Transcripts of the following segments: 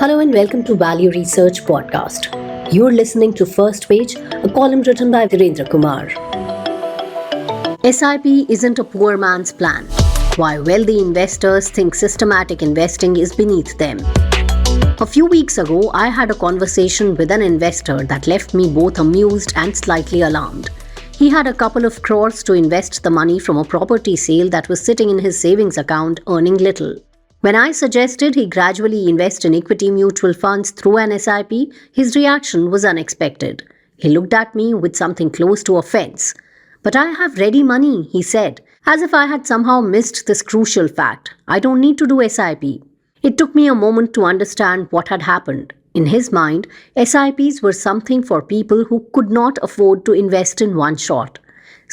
Hello and welcome to Value Research Podcast. You're listening to First Page, a column written by Dhirendra Kumar. SIP isn't a poor man's plan. Why wealthy investors think systematic investing is beneath them. A few weeks ago, I had a conversation with an investor that left me both amused and slightly alarmed. He had a couple of crores to invest the money from a property sale that was sitting in his savings account earning little. When I suggested he gradually invest in equity mutual funds through an SIP, his reaction was unexpected. He looked at me with something close to offense. "But I have ready money," he said, as if I had somehow missed this crucial fact. "I don't need to do SIP. It took me a moment to understand what had happened. In his mind, SIPs were something for people who could not afford to invest in one shot.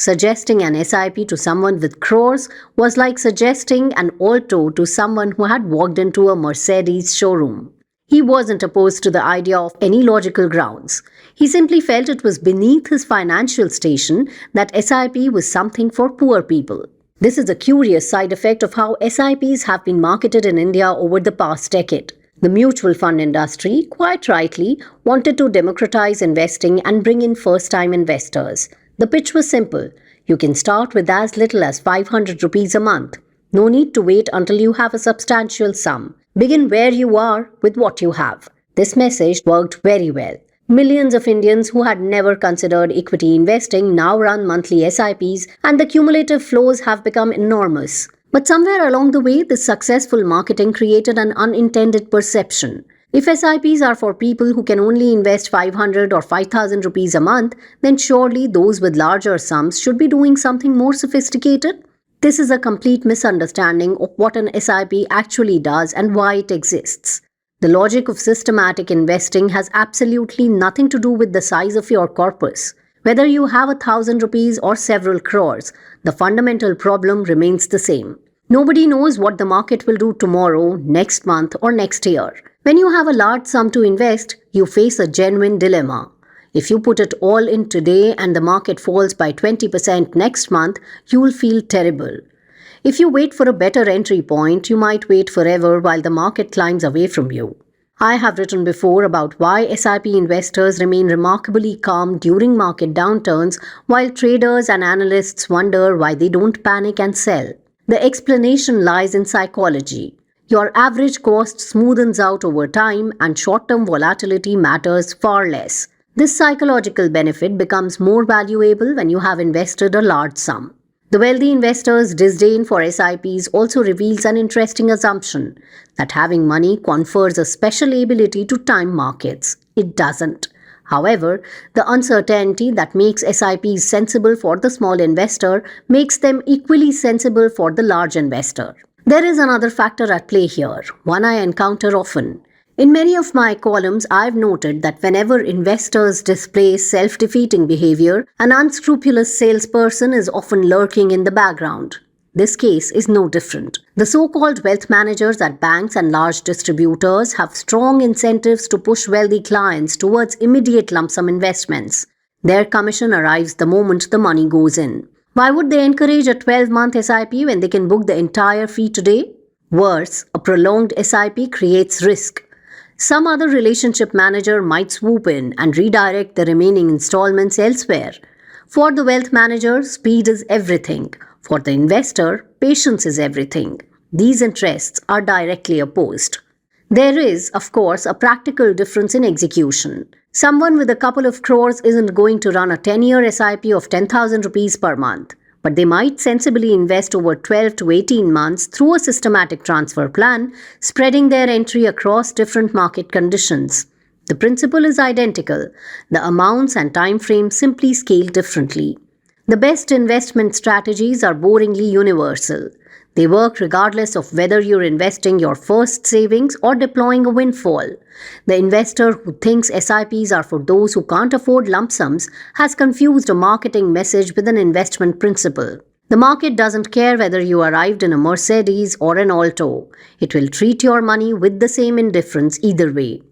Suggesting an SIP to someone with crores was like suggesting an Alto to someone who had walked into a Mercedes showroom. He wasn't opposed to the idea of any logical grounds. He simply felt it was beneath his financial station that SIP was something for poor people. This is a curious side effect of how SIPs have been marketed in India over the past decade. The mutual fund industry, quite rightly, wanted to democratize investing and bring in first-time investors. The pitch was simple. You can start with as little as 500 rupees a month. No need to wait until you have a substantial sum. Begin where you are with what you have. This message worked very well. Millions of Indians who had never considered equity investing now run monthly SIPs, and the cumulative flows have become enormous. But somewhere along the way, this successful marketing created an unintended perception. If SIPs are for people who can only invest 500 or 5,000 rupees a month, then surely those with larger sums should be doing something more sophisticated. This is a complete misunderstanding of what an SIP actually does and why it exists. The logic of systematic investing has absolutely nothing to do with the size of your corpus. Whether you have 1,000 rupees or several crores, the fundamental problem remains the same. Nobody knows what the market will do tomorrow, next month, or next year. When you have a large sum to invest, you face a genuine dilemma. If you put it all in today and the market falls by 20% next month, you will feel terrible. If you wait for a better entry point, you might wait forever while the market climbs away from you. I have written before about why SIP investors remain remarkably calm during market downturns, while traders and analysts wonder why they don't panic and sell. The explanation lies in psychology. Your average cost smoothens out over time and short-term volatility matters far less. This psychological benefit becomes more valuable when you have invested a large sum. The wealthy investor's disdain for SIPs also reveals an interesting assumption that having money confers a special ability to time markets. It doesn't. However, the uncertainty that makes SIPs sensible for the small investor makes them equally sensible for the large investor. There is another factor at play here, one I encounter often. In many of my columns, I've noted that whenever investors display self-defeating behavior, an unscrupulous salesperson is often lurking in the background. This case is no different. The so-called wealth managers at banks and large distributors have strong incentives to push wealthy clients towards immediate lump sum investments. Their commission arrives the moment the money goes in. Why would they encourage a 12-month SIP when they can book the entire fee today? Worse, a prolonged SIP creates risk. Some other relationship manager might swoop in and redirect the remaining installments elsewhere. For the wealth manager, speed is everything. For the investor, patience is everything. These interests are directly opposed. There is, of course, a practical difference in execution. Someone with a couple of crores isn't going to run a 10-year SIP of 10,000 rupees per month, but they might sensibly invest over 12 to 18 months through a systematic transfer plan, spreading their entry across different market conditions. The principle is identical. The amounts and time frames simply scale differently. The best investment strategies are boringly universal. They work regardless of whether you're investing your first savings or deploying a windfall. The investor who thinks SIPs are for those who can't afford lump sums has confused a marketing message with an investment principle. The market doesn't care whether you arrived in a Mercedes or an Alto. It will treat your money with the same indifference either way.